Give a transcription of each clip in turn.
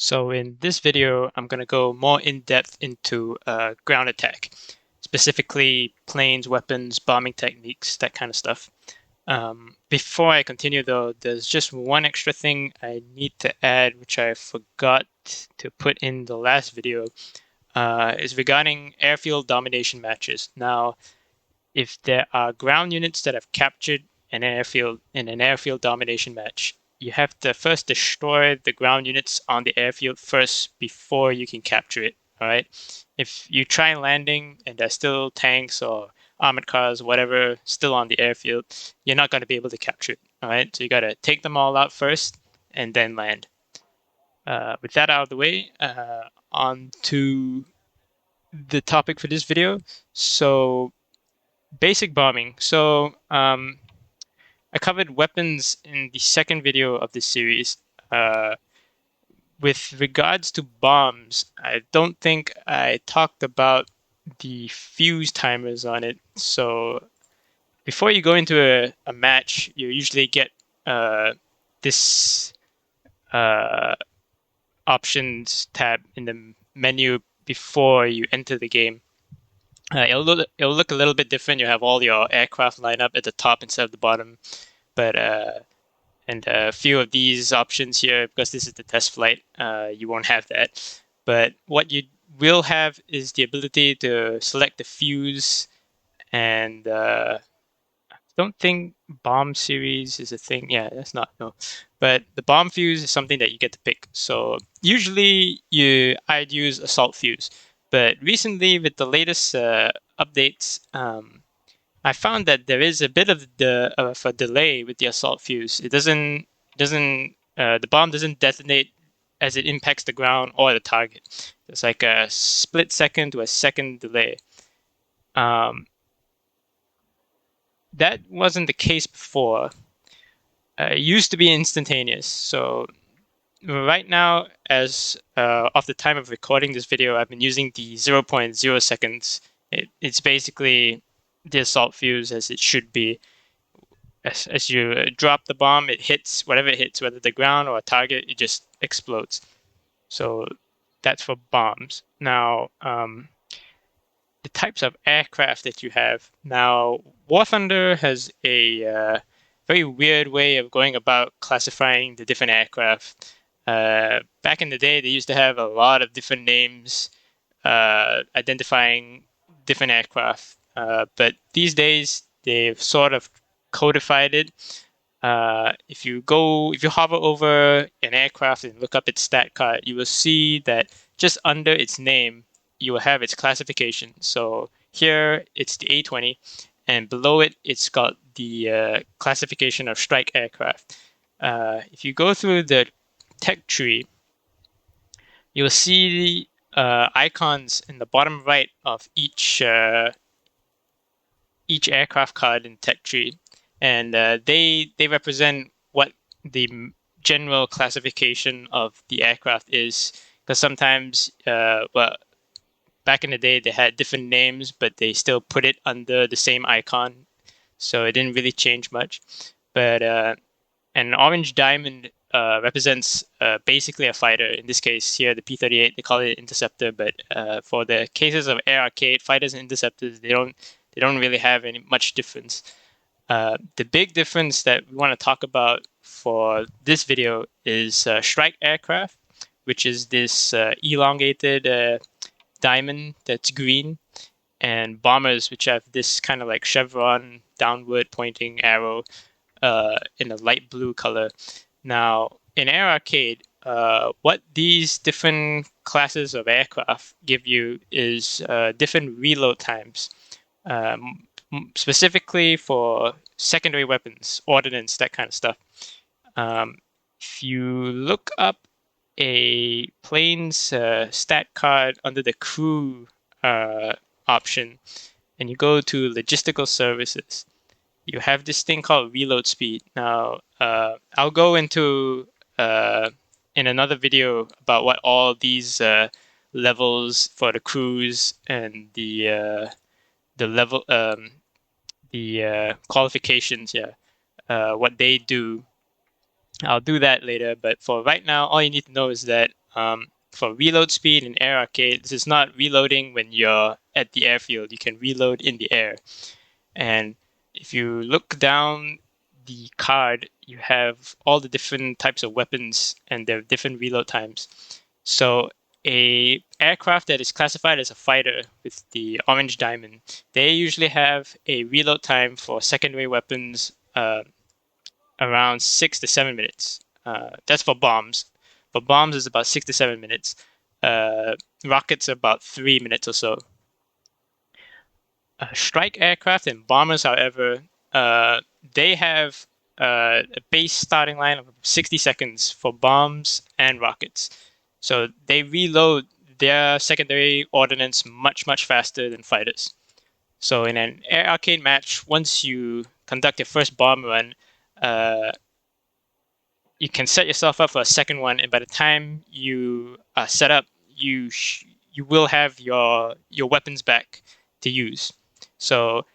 So in this video, I'm going to go more in depth into ground attack, specifically planes, weapons, bombing techniques, that kind of stuff. Before I continue though, there's just one extra thing I need to add, which I forgot to put in the last video, is regarding airfield domination matches. Now, if there are ground units that have captured an airfield in an airfield domination match, you have to first destroy the ground units on the airfield first before you can capture it. All right. If you try landing and there's still tanks or armored cars, whatever, still on the airfield, you're not going to be able to capture it. All right. So you got to take them all out first and then land. With that out of the way, on to the topic for this video. So basic bombing. So I covered weapons in the second video of this series. With regards to bombs, I don't think I talked about the fuse timers on it. So before you go into a match, you usually get this options tab in the menu before you enter the game. It'll look a little bit different. You have all your aircraft lined up at the top instead of the bottom, but and a few of these options here, because this is the test flight, you won't have that. But what you will have is the ability to select the fuse, and I don't think bomb series is a thing. Yeah, that's not, no. But the bomb fuse is something that you get to pick. So usually I'd use assault fuse, but recently with the latest updates, I found that there is a bit of a delay with the assault fuse. It doesn't the bomb doesn't detonate as it impacts the ground or the target. It's like a split second to a second delay. That wasn't the case before. It used to be instantaneous. So right now, as of the time of recording this video, I've been using the 0.0 seconds. It's basically the assault fuse as it should be. As you drop the bomb, it hits whatever it hits, whether the ground or a target, it just explodes. So that's for bombs. Now, the types of aircraft that you have. Now, War Thunder has a very weird way of going about classifying the different aircraft. Back in the day, they used to have a lot of different names identifying different aircraft. But these days, they've sort of codified it. If you hover over an aircraft and look up its stat card, you will see that just under its name, you will have its classification. So here it's the A-20, and below it, it's got the classification of strike aircraft. If you go through the tech tree, you'll see icons in the bottom right of each aircraft card in tech tree, and they represent what the general classification of the aircraft is. Because sometimes, well, back in the day, they had different names, but they still put it under the same icon, so it didn't really change much. But an orange diamond represents basically a fighter. In this case here, the P-38, they call it interceptor. But for the cases of air arcade, fighters and interceptors, they don't really have any much difference. The big difference that we want to talk about for this video is strike aircraft, which is this elongated diamond that's green, and bombers, which have this kind of like chevron downward pointing arrow in a light blue color. Now, in Air Arcade, what these different classes of aircraft give you is different reload times, specifically for secondary weapons, ordnance, that kind of stuff. If you look up a plane's stat card under the crew option, and you go to logistical services, you have this thing called reload speed. Now, I'll go into in another video about what all these levels for the crews and the level the qualifications, what they do. I'll do that later, but for right now, all you need to know is that For reload speed in Air Arcade, this is not reloading when you're at the airfield. You can reload in the air. And if you look down the card, you have all the different types of weapons and their different reload times. So a aircraft that is classified as a fighter with the orange diamond, they usually have a reload time for secondary weapons around 6 to 7 minutes. That's for bombs. For bombs, it's about 6 to 7 minutes. Rockets are about 3 minutes or so. Strike aircraft and bombers, however, they have a base starting line of 60 seconds for bombs and rockets. So they reload their secondary ordnance much, much faster than fighters. So in an air arcade match, once you conduct your first bomb run, uh, you can set yourself up for a second one, and by the time you are set up, you will have your weapons back to use. So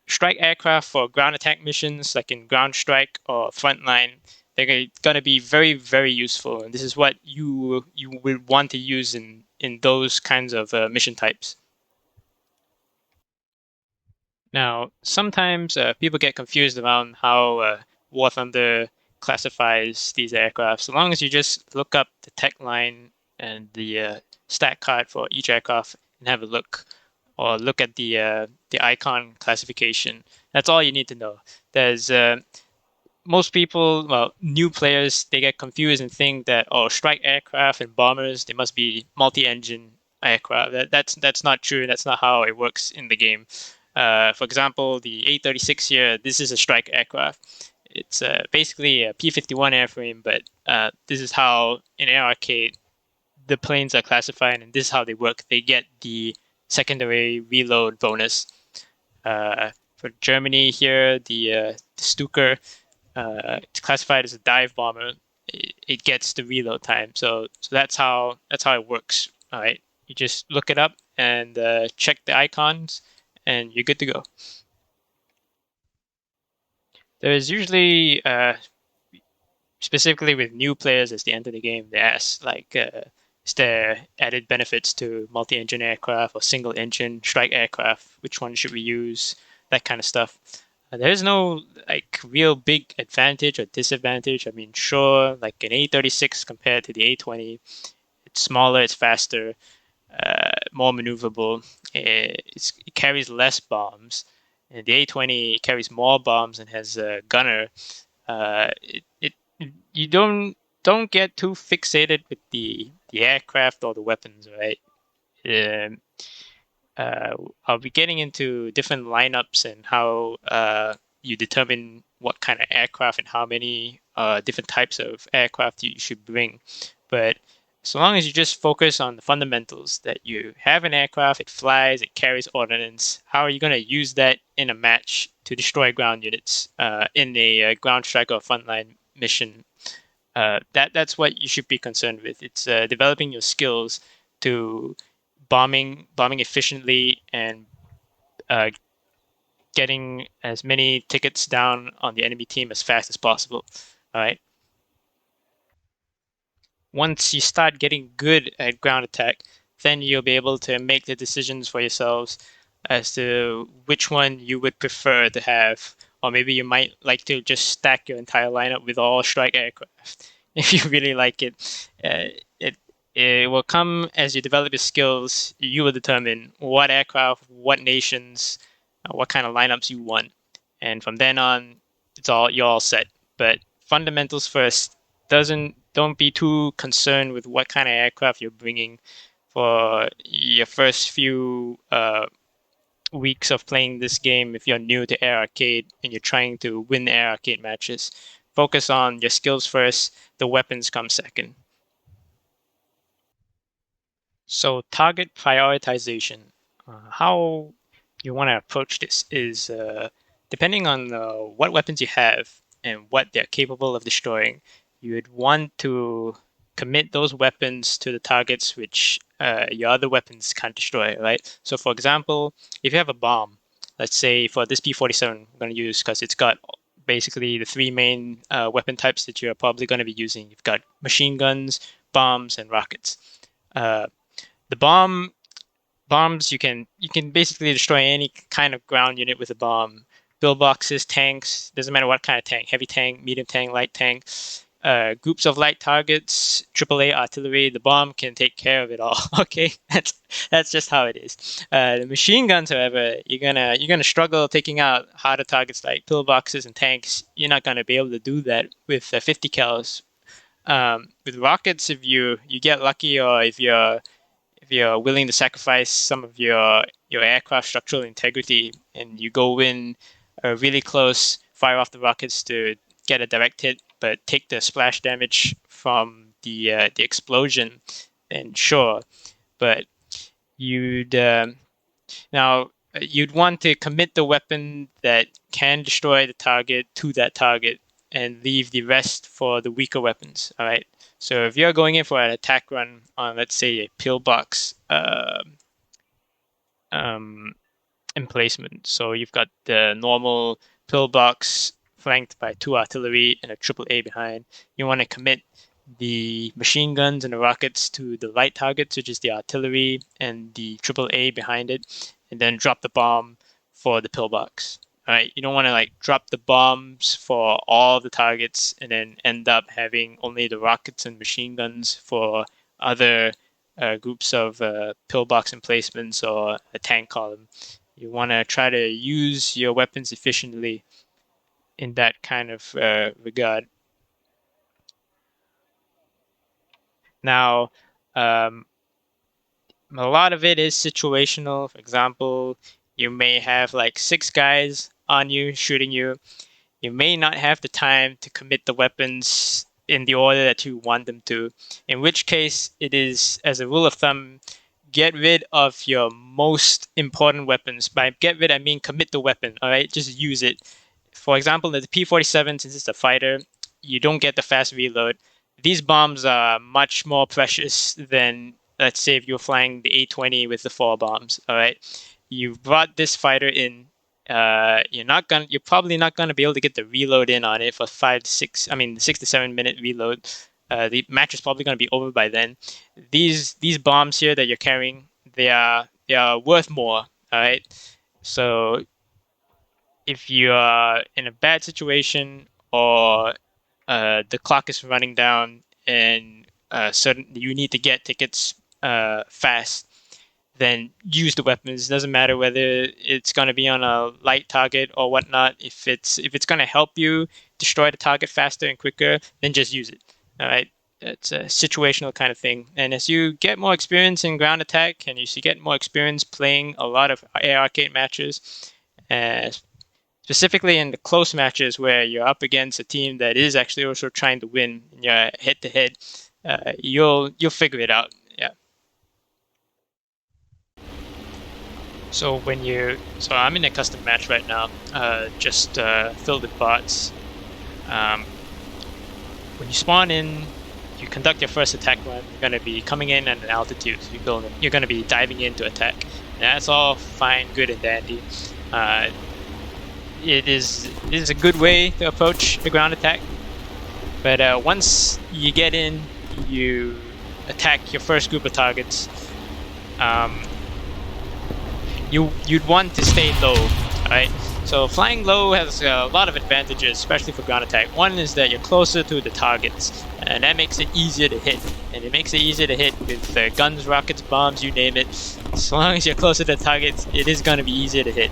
strike aircraft for ground attack missions, like in Ground Strike or Frontline, they're going to be very, very useful, and this is what you would want to use in those kinds of mission types. Now, sometimes people get confused around how War Thunder classifies these aircraft. So long as you just look up the tech line and the stat card for each aircraft and have a look, or look at the icon classification. That's all you need to know. There's most people, well, new players, they get confused and think that, oh, strike aircraft and bombers, they must be multi-engine aircraft. That's not true. That's not how it works in the game. For example, the A36 here, this is a strike aircraft. It's basically a P-51 airframe, but this is how in Air Arcade the planes are classified, and this is how they work. They get the secondary reload bonus. For Germany here, the Stuker, it's classified as a dive bomber. It gets the reload time. So that's how it works. All right, you just look it up and check the icons, and you're good to go. There's usually specifically with new players as they enter the game, they ask like, is there added benefits to multi-engine aircraft or single-engine strike aircraft? Which one should we use? That kind of stuff. There's no like real big advantage or disadvantage. I mean, sure, like an A36 compared to the A20, it's smaller, it's faster, more maneuverable. It carries less bombs, and the A20 carries more bombs and has a gunner. It you don't get too fixated with the aircraft or the weapons, right? Um, I'll be getting into different lineups and how you determine what kind of aircraft and how many different types of aircraft you should bring. But so long as you just focus on the fundamentals that you have an aircraft, it flies, it carries ordnance, how are you going to use that in a match to destroy ground units in a ground strike or frontline mission? That's what you should be concerned with. It's developing your skills to bombing efficiently and uh, getting as many tickets down on the enemy team as fast as possible. All right. Once you start getting good at ground attack, then you'll be able to make the decisions for yourselves as to which one you would prefer to have, or maybe you might like to just stack your entire lineup with all strike aircraft if you really like it. It it will come as you develop your skills. You will determine what aircraft, what nations, what kind of lineups you want, and from then on, it's all you're all set. But fundamentals first. Don't be too concerned with what kind of aircraft you're bringing for your first few weeks of playing this game. If you're new to Air Arcade and you're trying to win Air Arcade matches, focus on your skills first. The weapons come second. So target prioritization. How you want to approach this is depending on what weapons you have and what they're capable of destroying. You would want to commit those weapons to the targets which your other weapons can't destroy, right? So for example, if you have a bomb, let's say for this P-47 I'm going to use because it's got basically the three main weapon types that you're probably going to be using. You've got machine guns, bombs and rockets. The bombs, you can basically destroy any kind of ground unit with a bomb. Pillboxes, tanks, doesn't matter what kind of tank, heavy tank, medium tank, light tank, groups of light targets, AAA artillery. The bomb can take care of it all. Okay, that's just how it is. The machine guns, however, you're gonna struggle taking out harder targets like pillboxes and tanks. You're not gonna be able to do that with 50 cals. With rockets, if you get lucky, or if you're willing to sacrifice some of your aircraft structural integrity, and you go in really close, fire off the rockets to get a direct hit, but take the splash damage from the explosion, then sure. But you'd now you'd want to commit the weapon that can destroy the target to that target, and leave the rest for the weaker weapons. All right. So if you're going in for an attack run on, let's say, a pillbox emplacement, so you've got the normal pillbox flanked by 2 artillery and a AAA behind, you want to commit the machine guns and the rockets to the light targets, which is the artillery and the AAA behind it, and then drop the bomb for the pillbox. All right, you don't want to like drop the bombs for all the targets and then end up having only the rockets and machine guns for other groups of pillbox emplacements or a tank column. You want to try to use your weapons efficiently in that kind of regard. Now, a lot of it is situational. For example, you may have like 6 guys on you shooting you. You may not have the time to commit the weapons in the order that you want them to, in which case it is, as a rule of thumb, get rid of your most important weapons. By get rid, I mean commit the weapon, all right? Just use it. For example, the P-47, since it's a fighter, you don't get the fast reload. These bombs are much more precious than, let's say, if you're flying the A-20 with the 4 bombs, all right? You've brought this fighter in. You're probably not gonna be able to get the reload in on it for 6 to 7 minute reload. The match is probably gonna be over by then. These bombs here that you're carrying, they are worth more. All right, so if you are in a bad situation, or the clock is running down and you need to get tickets fast, then use the weapons. It doesn't matter whether it's going to be on a light target or whatnot. If it's going to help you destroy the target faster and quicker, then just use it. All right, it's a situational kind of thing. And as you get more experience in ground attack, and you get more experience playing a lot of air arcade matches, specifically in the close matches where you're up against a team that is actually also trying to win, and you're head to head, you'll figure it out. Yeah. So I'm in a custom match right now, just filled with bots. When you spawn in, you conduct your first attack run. You're going to be coming in at an altitude. So you're going to be diving in to attack. And that's all fine, good, and dandy. It is a good way to approach the ground attack. But once you get in, you attack your first group of targets. You'd want to stay low, right? So flying low has a lot of advantages, especially for ground attack. One is that you're closer to the targets, and that makes it easier to hit. And it makes it easier to hit with guns, rockets, bombs, you name it. As long as you're closer to the targets, it is going to be easier to hit.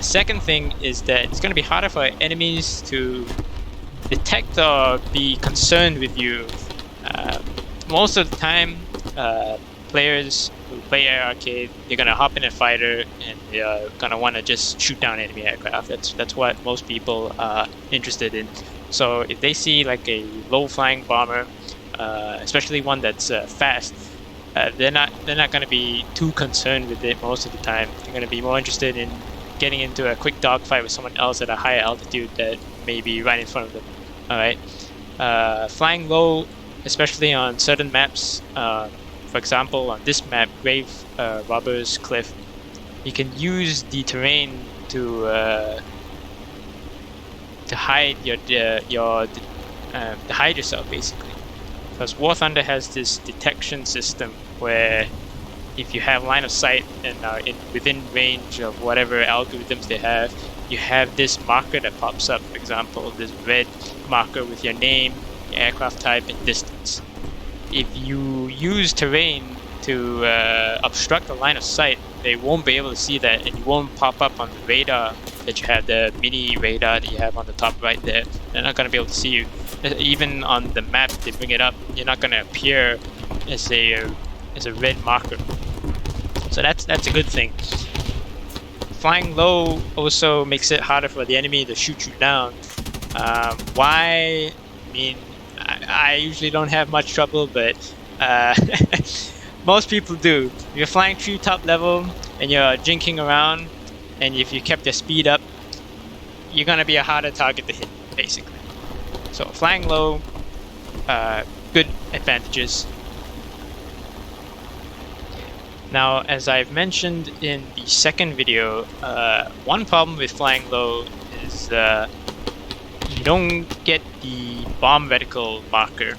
Second thing is that it's going to be harder for enemies to detect or be concerned with you. Most of the time, players who play air arcade, they're gonna hop in a fighter and they're gonna want to just shoot down enemy aircraft. That's what most people are interested in. So if they see like a low flying bomber, especially one that's fast, they're not gonna be too concerned with it most of the time. They're gonna be more interested in getting into a quick dogfight with someone else at a higher altitude that may be right in front of them. All right, flying low, especially on certain maps. For example, on this map, Grave Robbers Cliff, you can use the terrain to hide to hide yourself, basically. because War Thunder has this detection system where if you have line of sight and are within range of whatever algorithms they have, you have this marker that pops up. For example, this red marker with your name, your aircraft type, and distance. If you use terrain to obstruct the line of sight, they won't be able to see that, and you won't pop up on the radar that you have, the mini radar that you have on the top right there. They're not going to be able to see you. Even on the map, they bring it up, you're not going to appear as a red marker. So that's a good thing. Flying low also makes it harder for the enemy to shoot you down. Why? I mean, I usually don't have much trouble, but most people do. If you're flying treetop level and you're jinking around, and if you kept your speed up, you're gonna be a harder target to hit, basically. So flying low, good advantages. Now, as I've mentioned in the second video, one problem with flying low is you don't get the bomb reticle marker.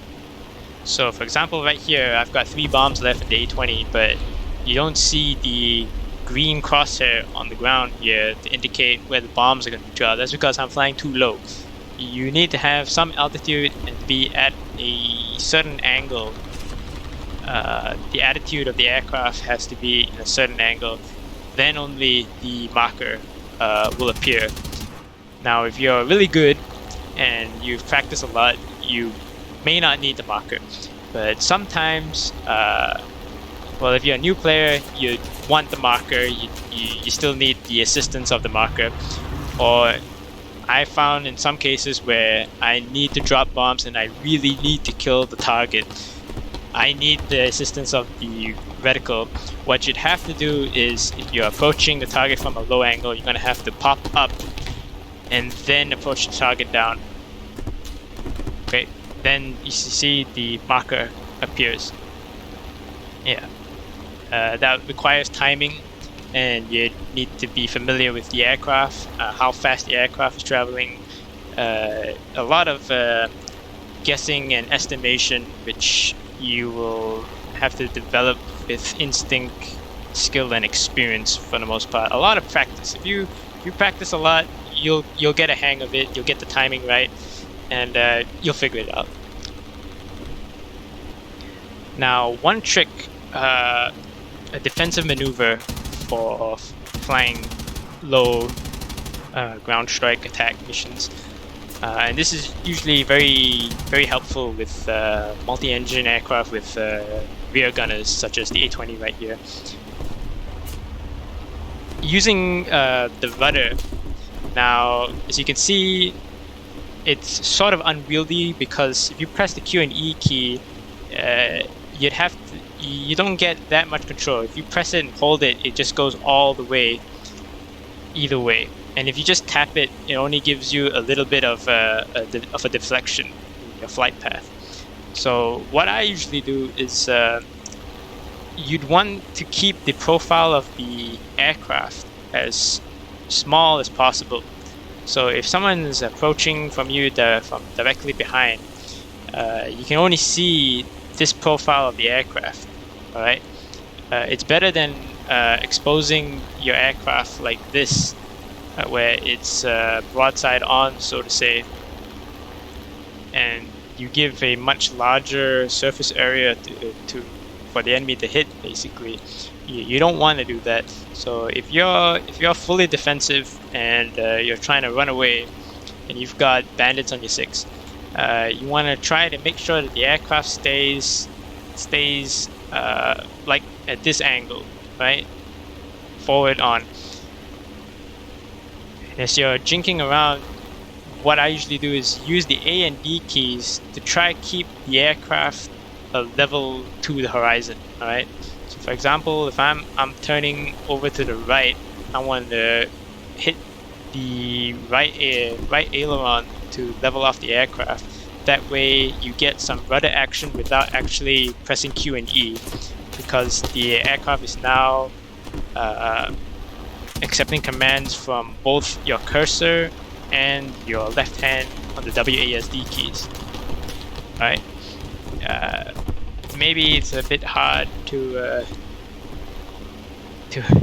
So for example, right here, I've got 3 bombs left in the A20, but you don't see the green crosshair on the ground here to indicate where the bombs are going to be dropped. That's because I'm flying too low. You need to have some altitude and be at a certain angle. The attitude of the aircraft has to be in a certain angle, then only the marker will appear. Now, if you're really good and you've practiced a lot, you may not need the marker. But sometimes, well, if you're a new player, you want the marker, you still need the assistance of the marker. Or I found in some cases where I need to drop bombs and I really need to kill the target, I need the assistance of the reticle. What you'd have to do is, if you're approaching the target from a low angle, you're going to have to pop up and then approach the target down. Okay, then you see the marker appears. Yeah, that requires timing, and you need to be familiar with the aircraft, how fast the aircraft is traveling. A lot of guessing and estimation, which you will have to develop with instinct, skill, and experience for the most part. A lot of practice. If you practice a lot, you'll get a hang of it. You'll get the timing right, and you'll figure it out. Now, one trick, a defensive maneuver for flying low ground strike attack missions. And this is usually very helpful with multi-engine aircraft with rear gunners, such as the A20 right here. Using the rudder. Now, as you can see, it's sort of unwieldy because if you press the Q and E key, you don't get that much control. If you press it and hold it, it just goes all the way, either way. And if you just tap it, it only gives you a little bit of a deflection in your flight path. So what I usually do is you'd want to keep the profile of the aircraft as small as possible. So if someone is approaching from you from directly behind, you can only see this profile of the aircraft. All right, it's better than exposing your aircraft like this, where it's broadside on, so to say, and you give a much larger surface area for the enemy to hit. Basically, you don't want to do that. So if you're fully defensive and you're trying to run away, and you've got bandits on your 6, you want to try to make sure that the aircraft stays like at this angle, right? Forward on. As you're jinking around, what I usually do is use the A and B keys to try to keep the aircraft level to the horizon. All right. So, for example, if I'm turning over to the right, I want to hit the right aileron to level off the aircraft. That way, you get some rudder action without actually pressing Q and E, because the aircraft is now accepting commands from both your cursor and your left hand on the WASD keys. Alright, maybe it's a bit hard to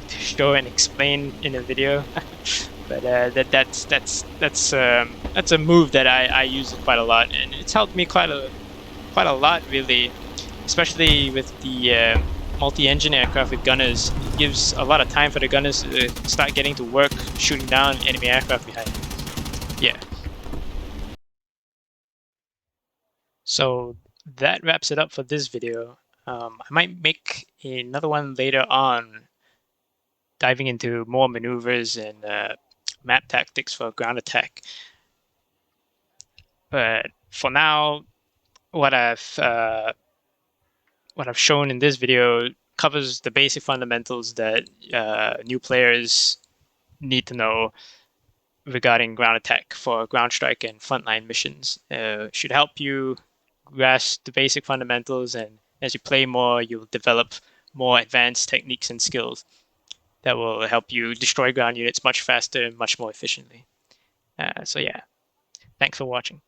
show and explain in a video, but that's a move that I use quite a lot, and it's helped me quite a lot really, especially with the multi-engine aircraft with gunners. It gives a lot of time for the gunners to start getting to work shooting down enemy aircraft behind. Yeah. So that wraps it up for this video. I might make another one later on, diving into more maneuvers and map tactics for ground attack. But for now, what I've uh, what I've shown in this video covers the basic fundamentals that new players need to know regarding ground attack for ground strike and frontline missions. Should help you grasp the basic fundamentals, and as you play more, you'll develop more advanced techniques and skills that will help you destroy ground units much faster and much more efficiently. So yeah, thanks for watching.